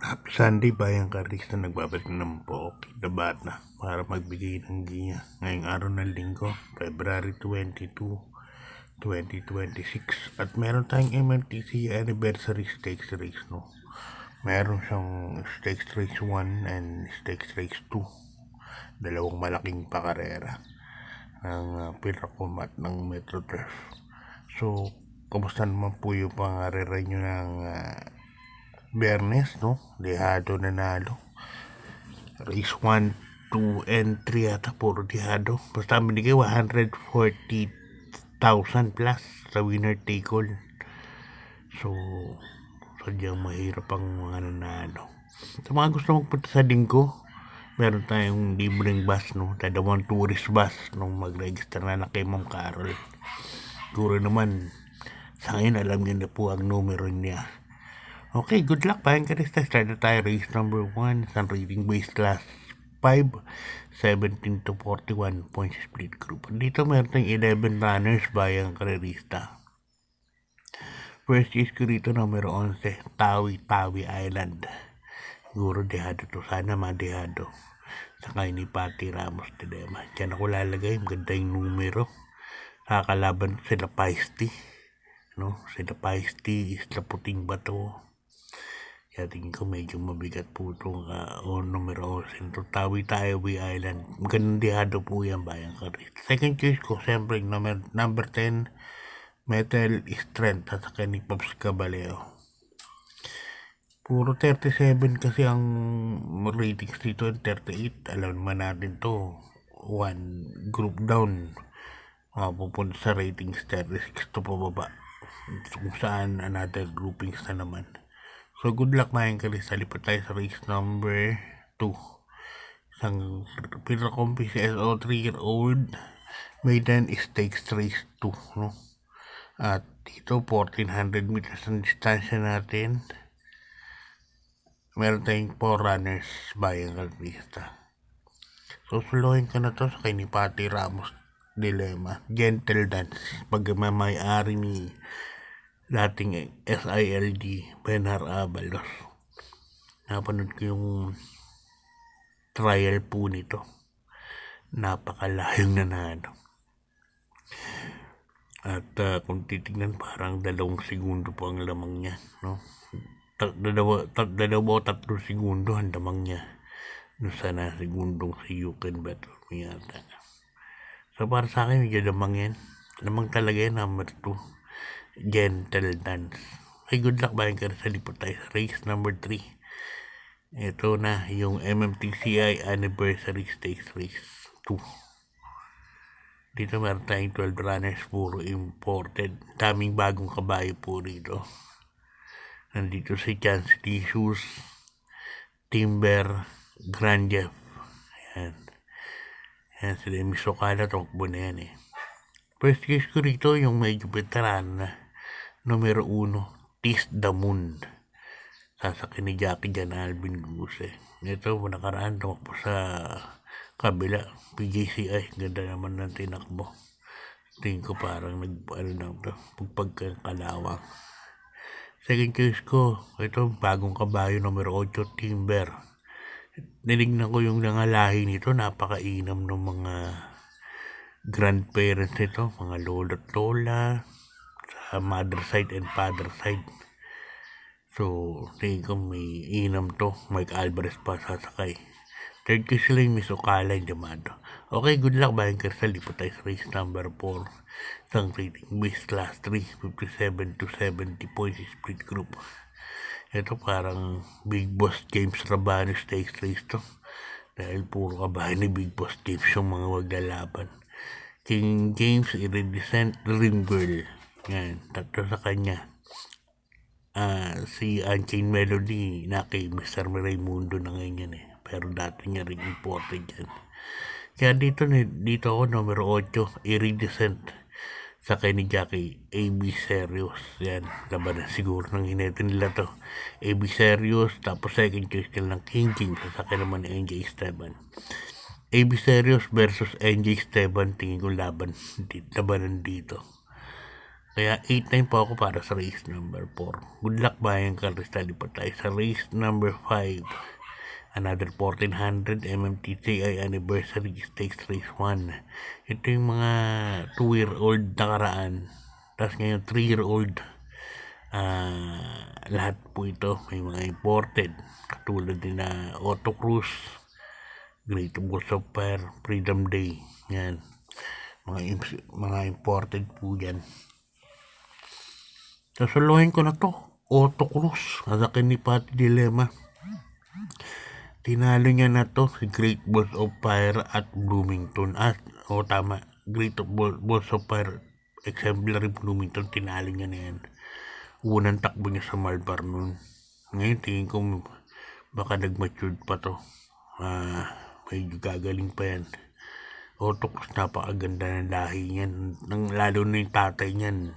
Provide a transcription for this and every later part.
Happy Sunday, Bayang Karis na nagbabalik naman po the bata para magbigay ng giya ngayong araw ng linggo, February 22, 2026. At meron tayong MMTC Anniversary Stakes Race, no? Meron siyang Stakes Race 1 and Stakes Race 2. Dalawang malaking pakarera ng Pinakumat ng Metro Turf. So, kamusta naman po yung pangarera nyo ng Biyernes, no? Dehado nanalo. Race 1, 2, and 3 yata puro dehado. Basta binigay 140,000 plus sa winner take all. So, sadyang mahirap ang mga nanalo. Sa mga gusto magpunta sa linggo, meron tayong libreng bus, no? Dalawang tourist bus nung mag-register na kay Ma'am Carol. Siguro naman, sa ngayon alam niyo na po ang numero niya. Okay, good luck, Bayang Karista. Start na tayo. Race number 1, isang rating base class 5, 17 to 41 points split group. Dito meron tayong 11 runners, Bayang Karista. First is ko rito, numero 11, Tawi Island. Siguro dehado to. Sana madehado. Saka ni Pati Ramos Dilema. Diyan ako lalagay. Maganda yung numero. Kakalaban sila Paiste. No? Sila Paiste, Isla Puting Bato. Kaya tingin ko medyo mabigat po itong numero 11. Tawi Island. Magandang dehado po yan, Bayang Karista. Second choice ko, siyempre, number 10, Metal Strength at saka ni Pops Caballero. Puro 37 kasi ang ratings dito, 38. Alam naman natin to. One group down. Pupunta sa ratings 36 to pababa. Kung saan another groupings na naman. So, good luck, Bayang Karista. Lipat tayo sa race number 2. Isang pinaka-compy si SO 3-year-old maiden stakes race 2, no? At dito, 1,400 meters ang distansya natin. Meron tayong 4 runners, Bayang Karista. So, suluhin ko na to sa kay ni Pati Ramos Dilema. Gentle Dance. Pagmamayari ni dating SILD Benar Abalos. Napanood ko yung trial po nito. Napakalayong nanalo. At kung titignan, parang 2 segundo po ang lamang niya, no? Dalawa o 3 segundo ang lamang niya. No, sana segundong si Yuken Better yata. So para sa akin, medyo lamang yan. Lamang talaga yan, number 2. Gentle Dance. Ay, good luck, Bayang Karista. Lipat tayo sa race number 3. Ito na yung MMTCI Anniversary Stakes Race 2. Dito meron tayong 12 runners, puro imported. Daming bagong kabayo po dito. Nandito si Chance Tissues, Timber, Grand Jeff. Ayan. Ayan sila yung Misokala. Tokbo na yan eh. First case ko rito yung medyo veteran na numero 1, Tis the Moon. Sasakyan ni Jackie Jan Alvin Guse. Ito, nakaraan tumakbo sa kabila. PJCI, ganda naman ng tinakbo. Tingin ko parang pagpagkalawang. Second choice ko, ito, bagong kabayo, numero 8, Timber. Ninignan ko yung langalahi nito, napakainam ng mga grandparents nito, mga lolo at lola, sa mother side and father side. So, tingin ko may inam to. Mike Alvarez pa sasakay. Third case sila yung Misokala yung Yamado. Okay, good luck, Bayang Karista. Lipat tayo sa race number 4. Isang rating base class 3, 57 to 70 points split group. Ito parang Big Boss James Rabano stakes race to. Dahil puro kabahay ni Big Boss James yung mga maglalaban. King James, Iridescent, Dream Girl. Yan, 3 sa kanya. Si Unchained Melody na kay Mr. Raimundo na ngayon yan eh. Pero dati niya rin imported yan. Kaya dito ako numero 8, Iridescent. Sa kay ni Jackie, AB Serious. Yan, labanan siguro ng hinete nila to. AB Serious, tapos second choice nila ng King James. Sa kay naman ni NJ Esteban. AB Serious versus NJ Esteban, tingin ko labanan dito. Kaya 8-9 po ako para sa race number 4. Good luck Bayang Karista. Lipat tayo sa race number 5. Another 1400 MMTCI Anniversary Stakes Race 1. Ito yung mga 2-year-old nakaraan. Tapos ngayon 3-year-old. Lahat po ito may mga imported. Katulad din na Auto Cruise, Great Balls of Fire, Freedom Day. Yan. Mga imported po yan. Sasuluhin ko na to. Auto Cruise. Asakin ni Pati Dilemma. Tinalo niya na to si Great Balls of Fire at Bloomington. Tama. Great Balls of Fire Exemplary Bloomington. Tinalo niya na yan. Unang takbo niya sa Malbar noon. Ngayon tingin ko baka nag-matured pa to. Medyo gagaling pa yan. Autocross, napakaganda ng lahi niyan. Lalo na yung tatay niyan.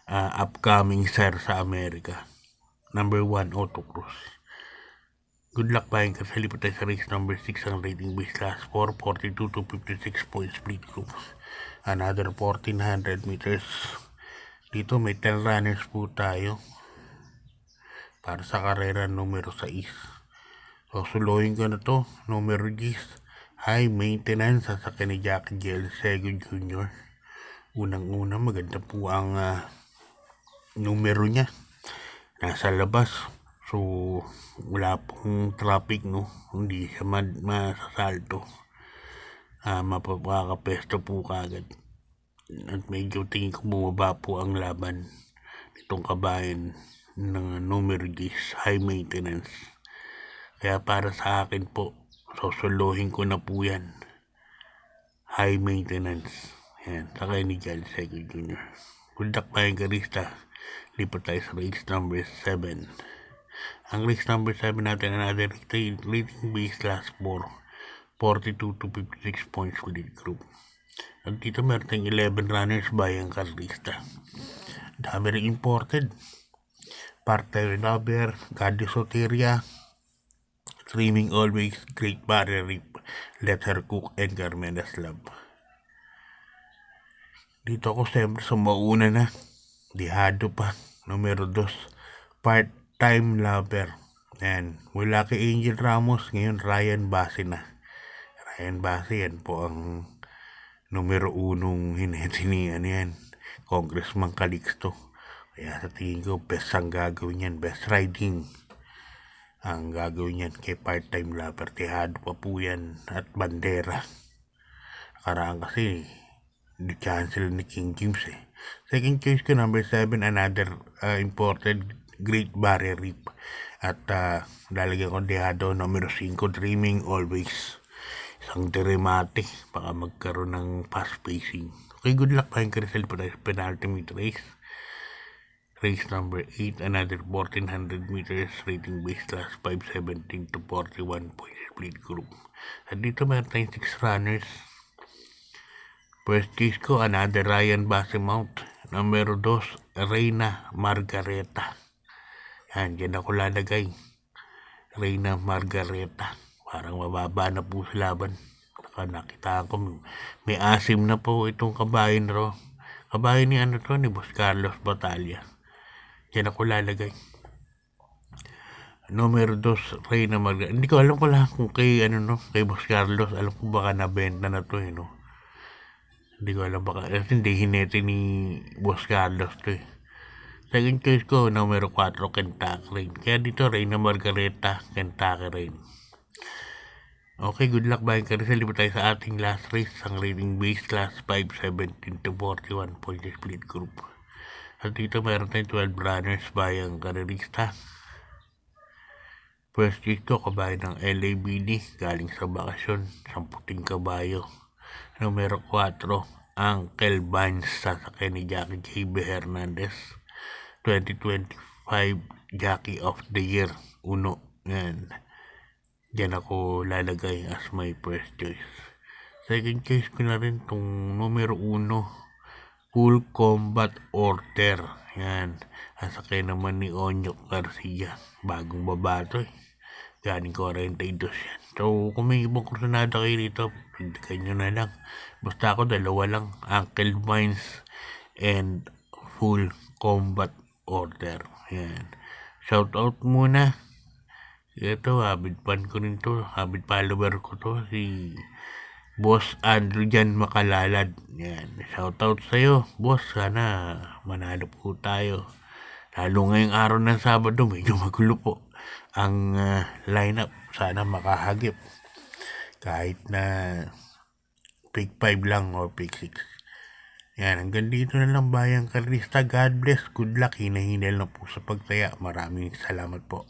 Upcoming sir sa Amerika. Number 1, Autocross. Good luck Bayang Karista. Lipat tayo sa race number 6. Ang rating base last 4, 42 to 56 points split group. Another 1400 meters. Dito may 10 runners po tayo para sa karera numero 6. So suluhin ko na to. Numero 10, high maintenance, sasakyan ni Jackie Gelsego Jr. Unang-una, maganda po ang numero niya. Nasa labas. So, wala pong traffic, no? Hindi siya masasalto. Mapapakapesto po kagad. At medyo tingin ko bumaba po ang laban nitong kabayan ng numero 10, high maintenance. Kaya para sa akin po, susuluhin ko na po yan. High maintenance. Yan, sakay ni Gelsego Jr. Good luck Bayang Karista. Lipat tayo sa race number 7. Ang race number 7 natin, another rating base last 4, 42 to 56 points with the group. At dito meron tayong 11 runners Bayang Karista. Dami rin imported. Part-time Lover, Gadi Soteria, Streaming Always, Great Barrier Reef, Let Her Cook, and Carmena's Love. Dito ako siyempre sa mauna na. Dihado pa. Numero 2, Part-Time Lover. Yan. Mula kay Angel Ramos, ngayon Ryan Base na. Ryan Base, yan po ang numero 1 hinete ni Congressman Calixto. Kaya sa tingin ko, best ang gagawin yan. Best riding ang gagawin yan kay Part-Time Lover. Tihado pa po yan. At bandera. Nakaraan kasi, di-cancel ni King James eh. Second choice ko, number 7, another imported Great Barrier Reef. At lalagyan ko dihado, numero 5, Dreaming Always. Isang dramatic, baka magkaroon ng fast pacing. Okay, good luck Bayang Karista. Lipat tayo sa penultimate race. Race number 8, another 1400 meters, rating base last 517 to 41 point split group. At dito meron tayong 6 runners. First case ko, another Ryan Base Mount. Numero 2, Reyna Margareta. Yan, dyan ako lalagay. Reyna Margareta. Parang mababa na po sa laban. Nakita ko, may asim na po itong kabayan ro. Kabayan ni ni Boss Carlos Batalla. Dyan ako lalagay. Numero 2, Reyna Margareta. Hindi ko alam pala kung kay kay Boss Carlos. Alam ko baka nabenta na to Hindi ko alam baka. Hindi hinete ni Boss Carlos to Second choice ko, numero 4, Kentucky Rain. Kaya dito, Reyna Margareta, Kentucky Rain. Okay, good luck Bayang Karista. Lipat tayo sa ating last race. Ang rating base last 517 to 41 point split group. At dito meron tayong 12 runners Bayang Karista. First choice ko, kabayan ng LABD, galing sa bakasyon, 10 kabayo. Numero 4, Uncle Vance, sasakyan ni Jackie J.B. Hernandez. 2025 Jockey of the Year, 1. Yan. Diyan ako lalagay as my first choice. Second choice ko na rin itong numero 1, Full Combat Order. Yan. Sasakyan naman ni Onyo Garcia. Bagong babato Galing 42 yan. So, kung may ibang kursunada kayo dito, pintikan nyo na lang. Basta ako, 2 lang. Uncle Vines and full combat order. Yan. Shoutout muna. Ito, avid fan ko rin to. Avid follower ko to. Si Boss Andrew Jan Makalalad. Yan. Shoutout sa'yo, boss. Sana manalo po tayo. Lalo ngayong araw ng Sabado, medyo magulo po ang lineup. Sana makahagip. Kahit na pick 5 lang o pick 6. Yan, hanggang dito na lang Bayang Karista. God bless. Good luck. Hinahinal na po sa pagtaya. Maraming salamat po.